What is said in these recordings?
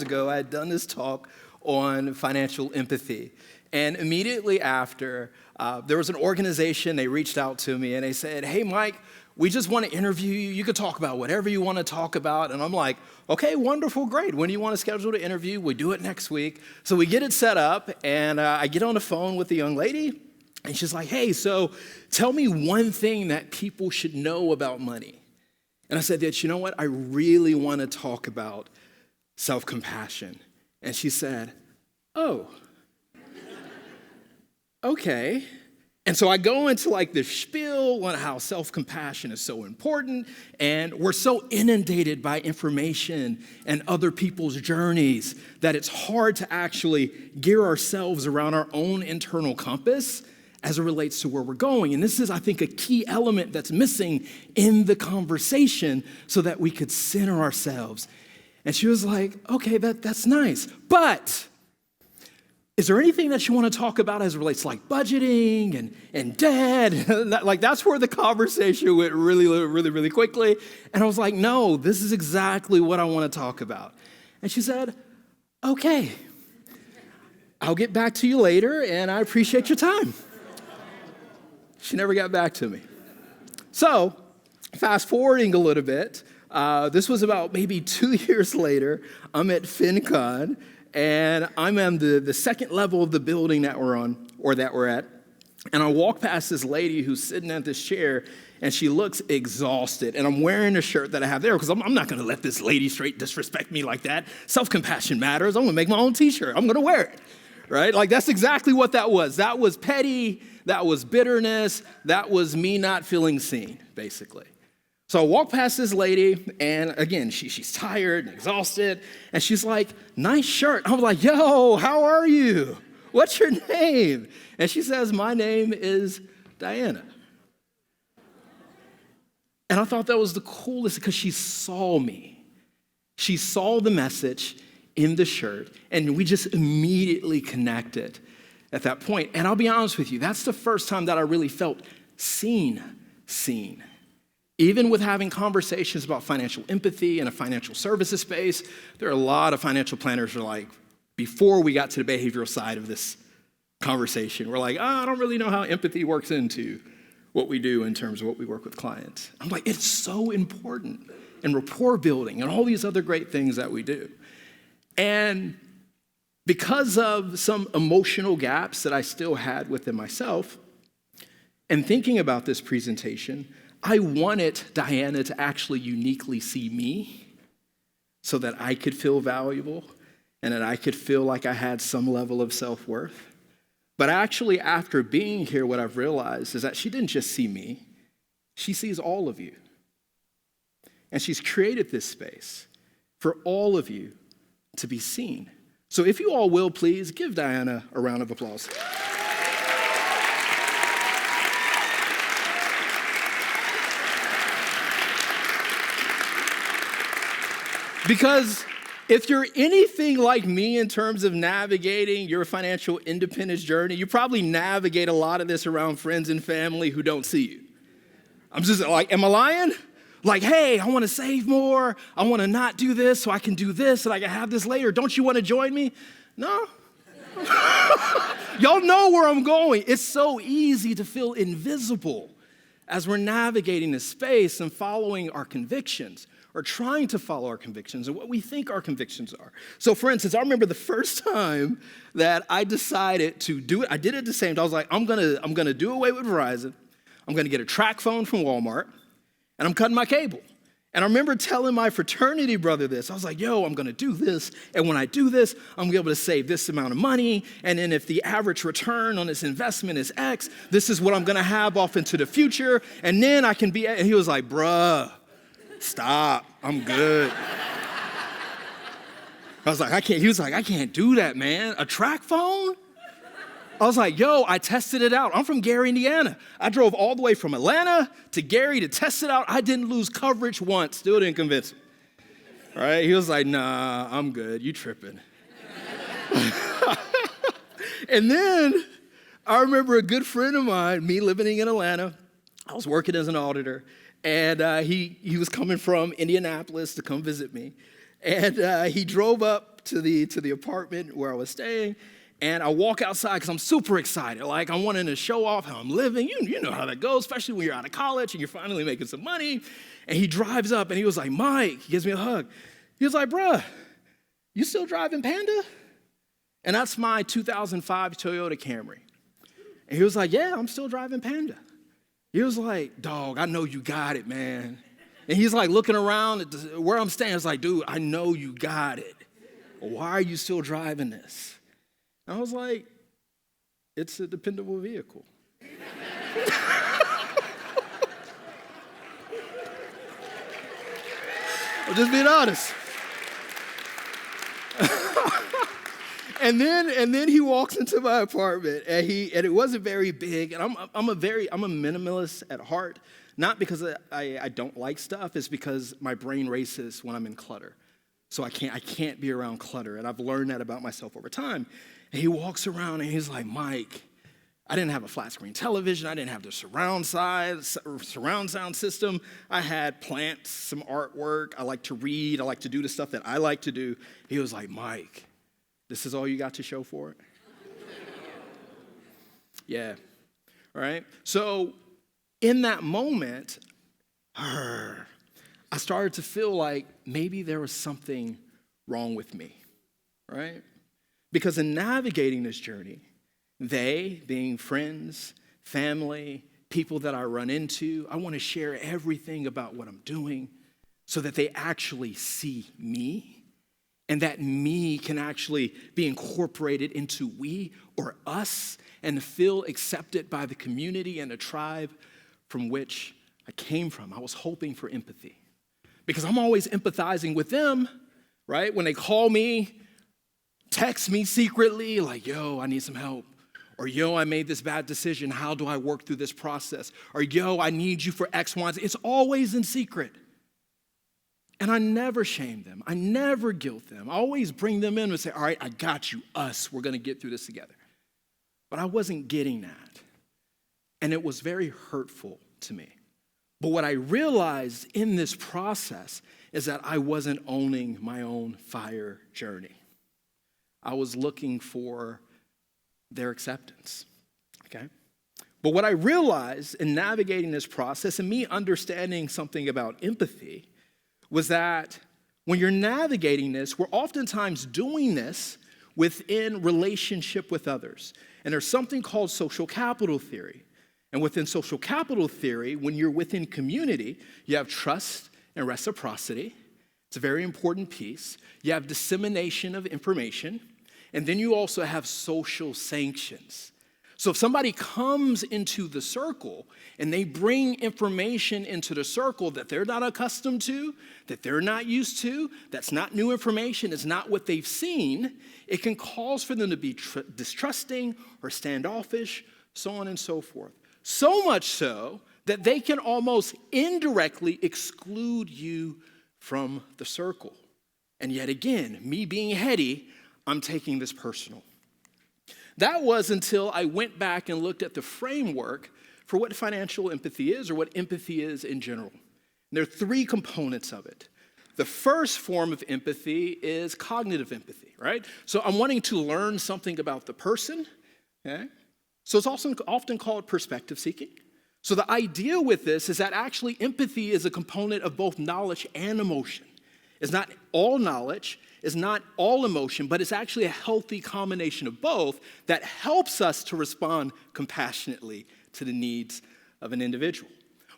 ago, I had done this talk on financial empathy. And immediately after, there was an organization, they reached out to me and they said, hey, Mike, we just want to interview you. You could talk about whatever you want to talk about. And I'm like, okay, wonderful, great. When do you want to schedule the interview? We do it next week. So we get it set up, and I get on the phone with the young lady, and she's like, hey, so tell me one thing that people should know about money. And I said that, you know what? I really want to talk about self-compassion. And she said, oh, okay. And so I go into like this spiel on how self-compassion is so important, and we're so inundated by information and other people's journeys that it's hard to actually gear ourselves around our own internal compass as it relates to where we're going. And this is, I think, a key element that's missing in the conversation so that we could center ourselves. And she was like, okay, that's nice, but is there anything that you want to talk about as it relates to like budgeting and debt? Like that's where the conversation went really quickly. And I was like, no, this is exactly what I want to talk about. And she said, okay, I'll get back to you later and I appreciate your time. She never got back to me. So fast forwarding a little bit, this was about maybe 2 years later. I'm at FinCon. And I'm on the second level of the building that we're on, or that we're at. And I walk past this lady who's sitting at this chair, and she looks exhausted. And I'm wearing a shirt that I have there, because I'm not going to let this lady straight disrespect me like that. Self-compassion matters. I'm going to make my own t-shirt. I'm going to wear it, right? Like, that's exactly what that was. That was petty. That was bitterness. That was me not feeling seen, basically. So I walk past this lady, and again, she's tired and exhausted, and she's like, nice shirt. I was like, yo, how are you? What's your name? And she says, my name is Diana. And I thought that was the coolest because she saw me. She saw the message in the shirt, and we just immediately connected at that point. And I'll be honest with you, that's the first time that I really felt seen. Even with having conversations about financial empathy in a financial services space, there are a lot of financial planners who are like, before we got to the behavioral side of this conversation, we're like, I don't really know how empathy works into what we do in terms of what we work with clients. I'm like, it's so important in rapport building and all these other great things that we do. And because of some emotional gaps that I still had within myself, and thinking about this presentation, I wanted Diana to actually uniquely see me so that I could feel valuable and that I could feel like I had some level of self-worth. But actually, after being here, what I've realized is that she didn't just see me, she sees all of you. And she's created this space for all of you to be seen. So if you all will, please give Diana a round of applause. Because if you're anything like me in terms of navigating your financial independence journey, you probably navigate a lot of this around friends and family who don't see you. I'm just like, am I lying? Like, hey, I want to save more. I want to not do this so I can do this and I can have this later. Don't you want to join me? No. Y'all know where I'm going. It's so easy to feel invisible as we're navigating this space and following our convictions, or trying to follow our convictions and what we think our convictions are. So for instance, I remember the first time that I decided to do it, I did it the same time. I was like, I'm gonna do away with Verizon. I'm gonna get a track phone from Walmart, and I'm cutting my cable. And I remember telling my fraternity brother this. I was like, yo, I'm gonna do this, and when I do this, I'm gonna be able to save this amount of money, and then if the average return on this investment is X, this is what I'm gonna have off into the future, and then I can be, and he was like, bruh, stop, I'm good. I was like, I can't, he was like, I can't do that, man. A track phone? I was like, yo, I tested it out. I'm from Gary, Indiana. I drove all the way from Atlanta to Gary to test it out. I didn't lose coverage once. Still didn't convince him. All right? He was like, nah, I'm good. You tripping. And then I remember a good friend of mine, me living in Atlanta. I was working as an auditor. And he was coming from Indianapolis to come visit me. And he drove up to the apartment where I was staying, and I walk outside because I'm super excited. Like, I'm wanting to show off how I'm living. You know how that goes, especially when you're out of college and you're finally making some money. And he drives up, and he was like, Mike, he gives me a hug. He was like, bruh, you still driving Panda? And that's my 2005 Toyota Camry. And he was like, yeah, I'm still driving Panda. He was like, dog, I know you got it, man. And he's like looking around at where I'm staying. I was like, dude, I know you got it. Why are you still driving this? I was like, it's a dependable vehicle. I'm just being honest. and then he walks into my apartment, and it wasn't very big. And I'm a minimalist at heart, not because I don't like stuff. It's because my brain races when I'm in clutter. So I can't be around clutter, and I've learned that about myself over time. And he walks around, and he's like, Mike, I didn't have a flat screen television. I didn't have the surround sound system. I had plants, some artwork. I like to read. I like to do the stuff that I like to do. He was like, Mike, this is all you got to show for it? Yeah, all right? So in that moment, I started to feel like maybe there was something wrong with me, right? Because in navigating this journey, they, being friends, family, people that I run into, I want to share everything about what I'm doing so that they actually see me, and that me can actually be incorporated into we or us and feel accepted by the community and the tribe from which I came from. I was hoping for empathy because I'm always empathizing with them, right? When they call me, text me secretly, like, yo, I need some help. Or, yo, I made this bad decision. How do I work through this process? Or, yo, I need you for X, Y, and Z. It's always in secret. And I never shame them. I never guilt them. I always bring them in and say, all right, I got you, us. We're going to get through this together. But I wasn't getting that. And it was very hurtful to me. But what I realized in this process is that I wasn't owning my own fire journey. I was looking for their acceptance, okay? But what I realized in navigating this process and me understanding something about empathy was that when you're navigating this, we're oftentimes doing this within relationship with others. And there's something called social capital theory. And within social capital theory, when you're within community, you have trust and reciprocity. It's a very important piece. You have dissemination of information. And then you also have social sanctions. So if somebody comes into the circle and they bring information into the circle that they're not accustomed to, that they're not used to, that's not new information, it's not what they've seen, it can cause for them to be distrusting or standoffish, so on and so forth. So much so that they can almost indirectly exclude you from the circle. And yet again, me being heady, I'm taking this personal. That was until I went back and looked at the framework for what financial empathy is or what empathy is in general. And there are three components of it. The first form of empathy is cognitive empathy, right? So I'm wanting to learn something about the person, okay? So it's also often called perspective seeking. So the idea with this is that actually empathy is a component of both knowledge and emotion. It's not all knowledge, it's not all emotion, but it's actually a healthy combination of both that helps us to respond compassionately to the needs of an individual.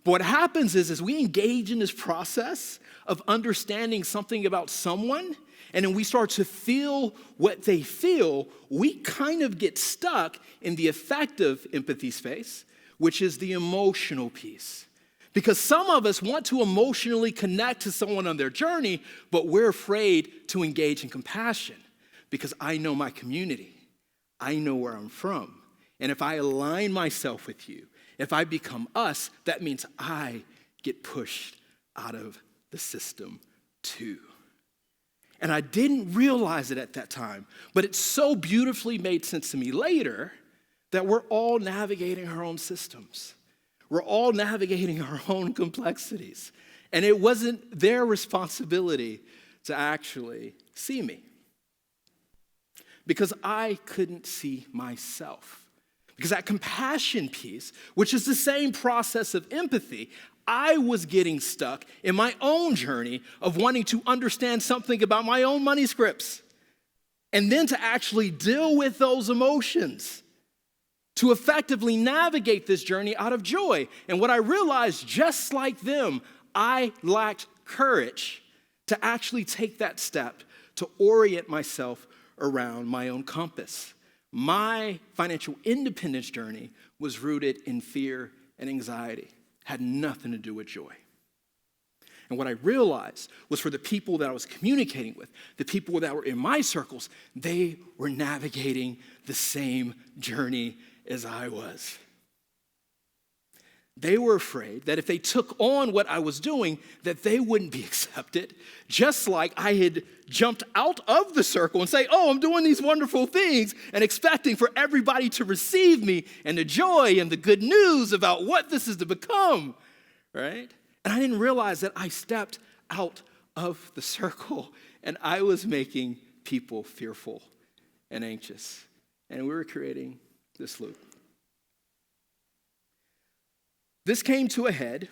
But what happens is as we engage in this process of understanding something about someone, and then we start to feel what they feel, we kind of get stuck in the affective empathy space, which is the emotional piece. Because some of us want to emotionally connect to someone on their journey, but we're afraid to engage in compassion because I know my community. I know where I'm from. And if I align myself with you, if I become us, that means I get pushed out of the system too. And I didn't realize it at that time, but it so beautifully made sense to me later that we're all navigating our own systems. We're all navigating our own complexities. And it wasn't their responsibility to actually see me. because I couldn't see myself. Because that compassion piece, which is the same process of empathy, I was getting stuck in my own journey of wanting to understand something about my own money scripts. And then to actually deal with those emotions, to effectively navigate this journey out of joy. And what I realized, just like them, I lacked courage to actually take that step to orient myself around my own compass. My financial independence journey was rooted in fear and anxiety, had nothing to do with joy. And what I realized was for the people that I was communicating with, the people that were in my circles, they were navigating the same journey as I was. They were afraid that if they took on what I was doing, that they wouldn't be accepted, just like I had jumped out of the circle and say, oh, I'm doing these wonderful things and expecting for everybody to receive me and the joy and the good news about what this is to become, right? And I didn't realize that I stepped out of the circle and I was making people fearful and anxious. And we were creating this loop. This came to a head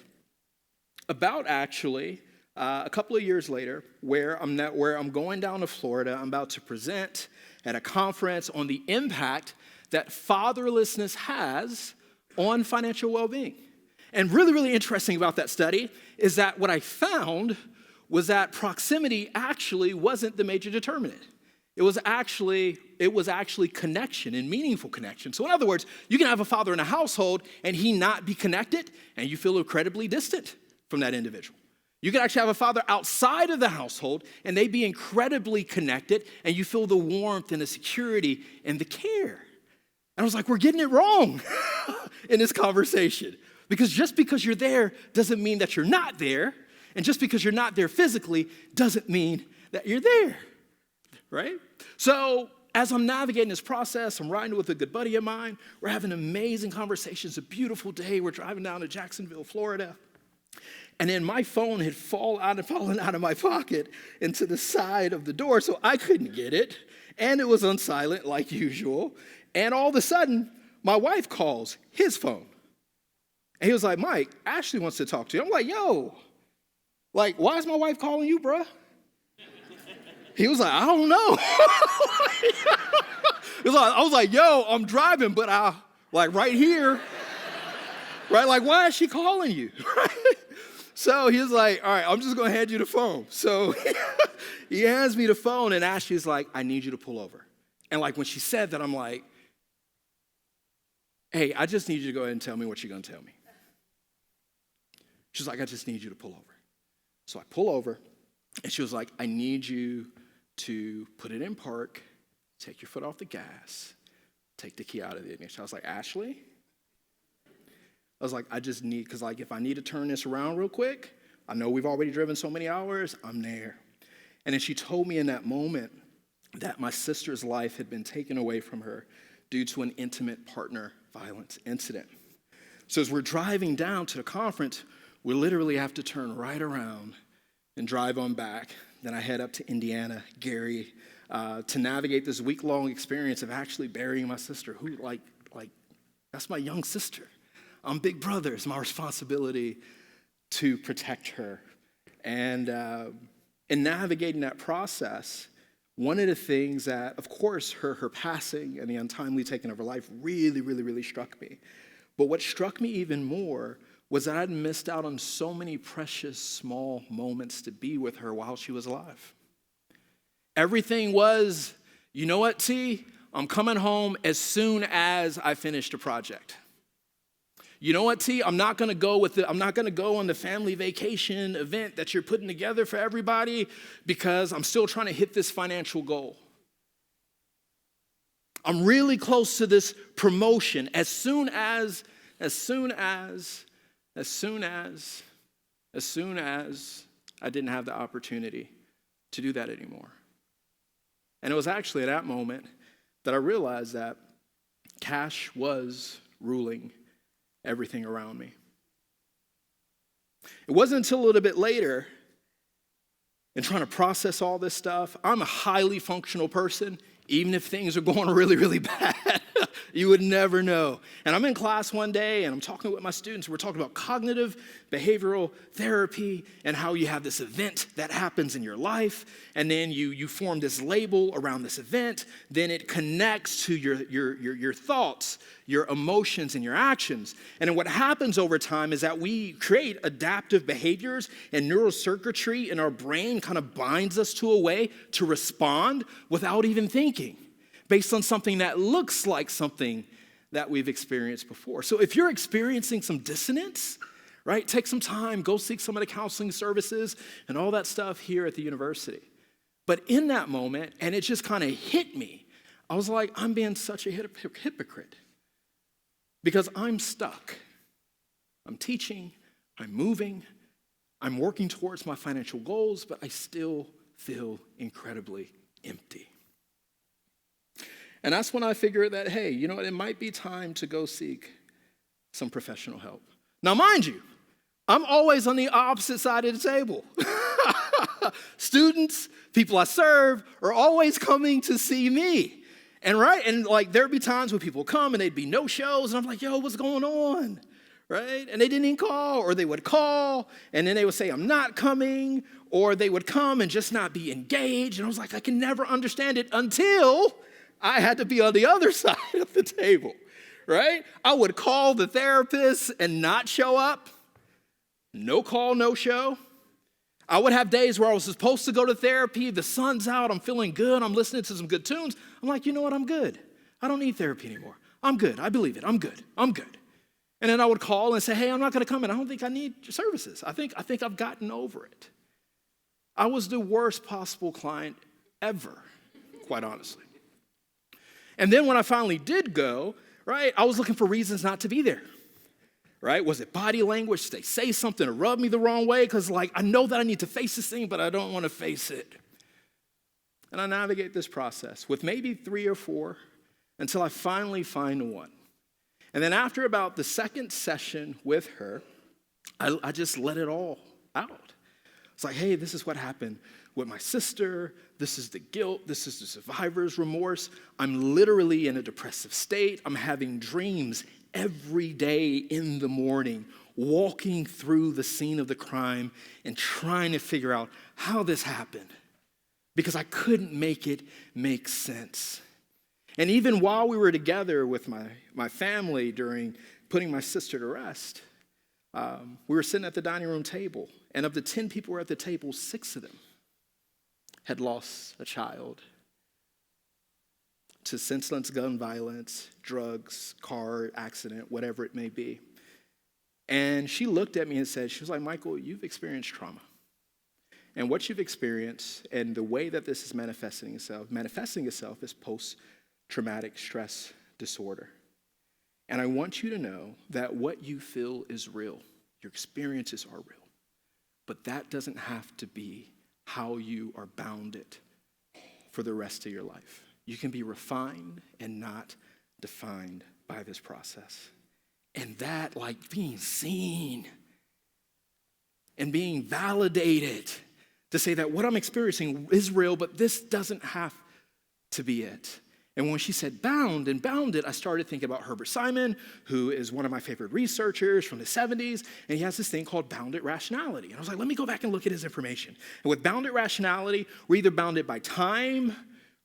about actually a couple of years later where I'm going down to Florida. I'm about to present at a conference on the impact that fatherlessness has on financial well-being. And really, really interesting about that study is that what I found was that proximity actually wasn't the major determinant. It was actually connection and meaningful connection. So in other words, you can have a father in a household and he not be connected and you feel incredibly distant from that individual. You can actually have a father outside of the household and they be incredibly connected and you feel the warmth and the security and the care. And I was like, we're getting it wrong in this conversation. Because just because you're there doesn't mean that you're not there. And just because you're not there physically doesn't mean that you're there. Right? So as I'm navigating this process, I'm riding with a good buddy of mine. We're having amazing conversations. It's a beautiful day. We're driving down to Jacksonville, Florida. And then my phone had fallen out of my pocket into the side of the door, so I couldn't get it. And it was on silent like usual. And all of a sudden, my wife calls his phone. And he was like, Mike, Ashley wants to talk to you. I'm like, yo, like, why is my wife calling you, bruh? He was like, I don't know. I was like, yo, I'm driving, but right here, right? Like, why is she calling you? Right? So he was like, all right, I'm just going to hand you the phone. So he hands me the phone, and Ashley's like, I need you to pull over. And like when she said that, I'm like, hey, I just need you to go ahead and tell me what you're going to tell me. She's like, I just need you to pull over. So I pull over, and she was like, I need you to put it in park, take your foot off the gas, take the key out of the ignition. I was like, Ashley? I was like, I just need, because like if I need to turn this around real quick, I know we've already driven so many hours, I'm there. And then she told me in that moment that my sister's life had been taken away from her due to an intimate partner violence incident. So as we're driving down to the conference, we literally have to turn right around and drive on back. Then I head up to Indiana, Gary, to navigate this week-long experience of actually burying my sister, who like that's my young sister. I'm big brother. It's my responsibility to protect her. And in navigating that process, one of the things that, of course, her passing and the untimely taking of her life really, really, really struck me. But what struck me even more was that I'd missed out on so many precious small moments to be with her while she was alive. Everything was, you know what, T? I'm coming home as soon as I finish the project. You know what, T? I'm not going to go on the family vacation event that you're putting together for everybody because I'm still trying to hit this financial goal. I'm really close to this promotion as soon as I didn't have the opportunity to do that anymore. And it was actually at that moment that I realized that cash was ruling everything around me. It wasn't until a little bit later, in trying to process all this stuff, I'm a highly functional person, Even if things are going really, really bad, you would never know. And I'm in class one day, and I'm talking with my students. We're talking about cognitive behavioral therapy and how you have this event that happens in your life, and then you form this label around this event. Then it connects to your thoughts, your emotions, and your actions. And then what happens over time is that we create adaptive behaviors, and neural circuitry in our brain kind of binds us to a way to respond without even thinking, based on something that looks like something that we've experienced before. So if you're experiencing some dissonance, right, take some time, go seek some of the counseling services and all that stuff here at the university. But in that moment, and it just kind of hit me, I was like, I'm being such a hypocrite because I'm stuck. I'm teaching, I'm moving, I'm working towards my financial goals, but I still feel incredibly empty. And that's when I figured that, hey, you know what, it might be time to go seek some professional help. Now, mind you, I'm always on the opposite side of the table. Students, people I serve, are always coming to see me. And like there'd be times when people come and they'd be no shows, and I'm like, yo, what's going on? Right? And they didn't even call, or they would call, and then they would say, I'm not coming, or they would come and just not be engaged. And I was like, I can never understand it until I had to be on the other side of the table, right? I would call the therapist and not show up. No call, no show. I would have days where I was supposed to go to therapy. The sun's out. I'm feeling good. I'm listening to some good tunes. I'm like, you know what? I'm good. I don't need therapy anymore. I'm good. I believe it. I'm good. I'm good. And then I would call and say, hey, I'm not going to come in. I don't think I need your services. I think I've gotten over it. I was the worst possible client ever, quite honestly. And then when I finally did go, right, I was looking for reasons not to be there, right? Was it body language? Did they say something or rub me the wrong way? Because, like, I know that I need to face this thing, but I don't want to face it. And I navigate this process with maybe 3 or 4 until I finally find one. And then after about the second session with her, I just let it all out. It's like, hey, this is what happened with my sister. This is the guilt. This is the survivor's remorse. I'm literally in a depressive state. I'm having dreams every day in the morning, walking through the scene of the crime and trying to figure out how this happened because I couldn't make it make sense. And even while we were together with my family during putting my sister to rest, we were sitting at the dining room table, and of the 10 people who were at the table, 6 of them had lost a child to senseless gun violence, drugs, car accident, whatever it may be. And she looked at me and said, she was like, Michael, you've experienced trauma. And what you've experienced and the way that this is manifesting itself is post-traumatic stress disorder. And I want you to know that what you feel is real. Your experiences are real. But that doesn't have to be how you are bounded for the rest of your life. You can be refined and not defined by this process. And that, like being seen and being validated to say that what I'm experiencing is real, but this doesn't have to be it. And when she said bound and bounded, I started thinking about Herbert Simon, who is one of my favorite researchers from the 70s, and he has this thing called bounded rationality. And I was like, let me go back and look at his information. And with bounded rationality, we're either bounded by time,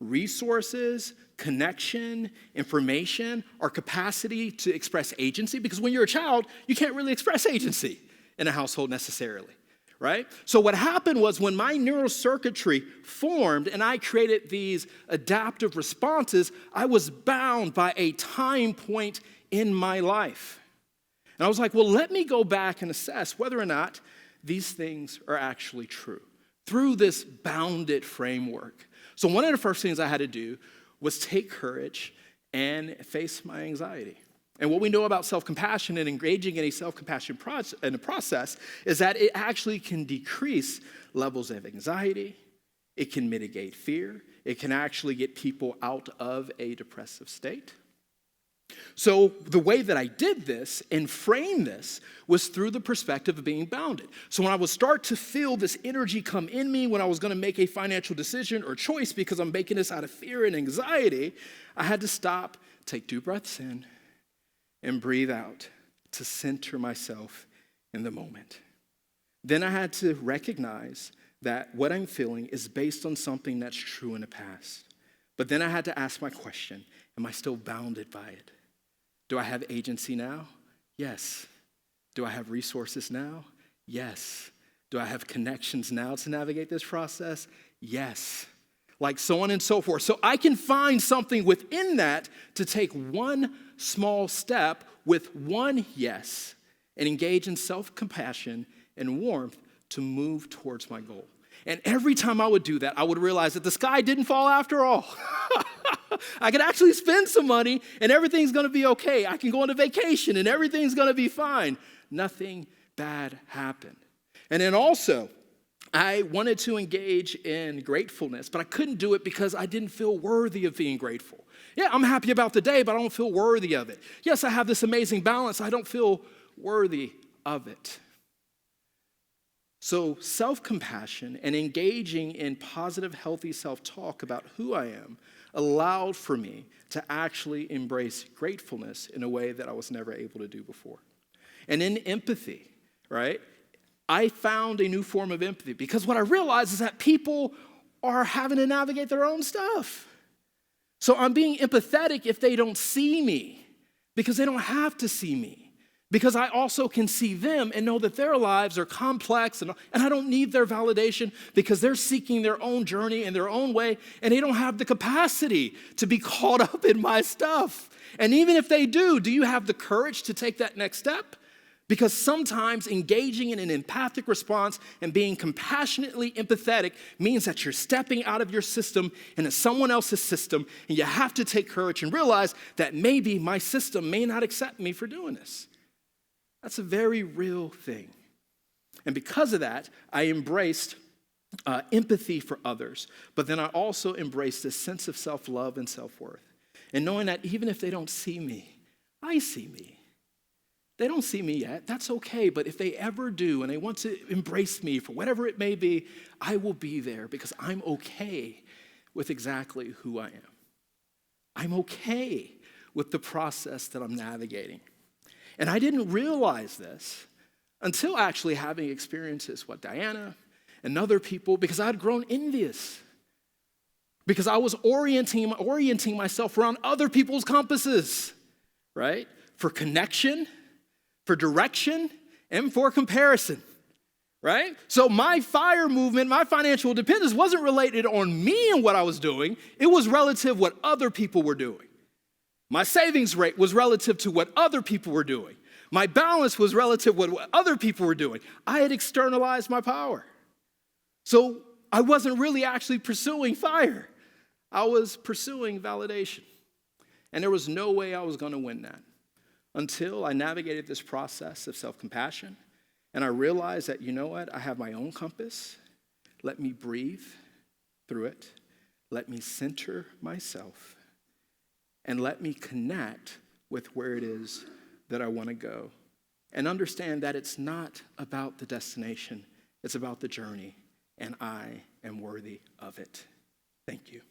resources, connection, information, or capacity to express agency. Because when you're a child, you can't really express agency in a household necessarily. Right? So what happened was when my neural circuitry formed and I created these adaptive responses, I was bound by a time point in my life. And I was like, well, let me go back and assess whether or not these things are actually true through this bounded framework. So one of the first things I had to do was take courage and face my anxiety. And what we know about self-compassion and engaging in a self-compassion process is that it actually can decrease levels of anxiety. It can mitigate fear. It can actually get people out of a depressive state. So the way that I did this and framed this was through the perspective of being bounded. So when I would start to feel this energy come in me when I was going to make a financial decision or choice because I'm making this out of fear and anxiety, I had to stop, take 2 breaths in, and breathe out to center myself in the moment. Then I had to recognize that what I'm feeling is based on something that's true in the past. But then I had to ask my question, am I still bounded by it? Do I have agency now? Yes. Do I have resources now? Yes. Do I have connections now to navigate this process? Yes. Like so on and so forth. So I can find something within that to take one small step with one yes and engage in self-compassion and warmth to move towards my goal. And every time I would do that, I would realize that the sky didn't fall after all. I could actually spend some money and everything's going to be okay. I can go on a vacation and everything's going to be fine. Nothing bad happened. And then also, I wanted to engage in gratefulness, but I couldn't do it because I didn't feel worthy of being grateful. Yeah, I'm happy about the day, but I don't feel worthy of it. Yes, I have this amazing balance. I don't feel worthy of it. So self-compassion and engaging in positive, healthy self-talk about who I am allowed for me to actually embrace gratefulness in a way that I was never able to do before. And in empathy, right, I found a new form of empathy because what I realized is that people are having to navigate their own stuff. So I'm being empathetic if they don't see me because they don't have to see me. Because I also can see them and know that their lives are complex and I don't need their validation because they're seeking their own journey in their own way and they don't have the capacity to be caught up in my stuff. And even if they do you have the courage to take that next step? Because sometimes engaging in an empathic response and being compassionately empathetic means that you're stepping out of your system into someone else's system and you have to take courage and realize that maybe my system may not accept me for doing this. That's a very real thing. And because of that, I embraced empathy for others, but then I also embraced this sense of self-love and self-worth. And knowing that even if they don't see me, I see me. They don't see me yet, that's okay, but if they ever do and they want to embrace me for whatever it may be, I will be there because I'm okay with exactly who I am. I'm okay with the process that I'm navigating. And I didn't realize this until actually having experiences with Diana and other people because I had grown envious. Because I was orienting myself around other people's compasses, right? For connection, for direction, and for comparison, right? So my FIRE movement, my financial independence wasn't related on me and what I was doing. It was relative what other people were doing. My savings rate was relative to what other people were doing. My balance was relative to what other people were doing. I had externalized my power. So I wasn't really actually pursuing FIRE. I was pursuing validation. And there was no way I was going to win that until I navigated this process of self-compassion. And I realized that, you know what? I have my own compass. Let me breathe through it. Let me center myself. And let me connect with where it is that I want to go. And understand that it's not about the destination. It's about the journey. And I am worthy of it. Thank you.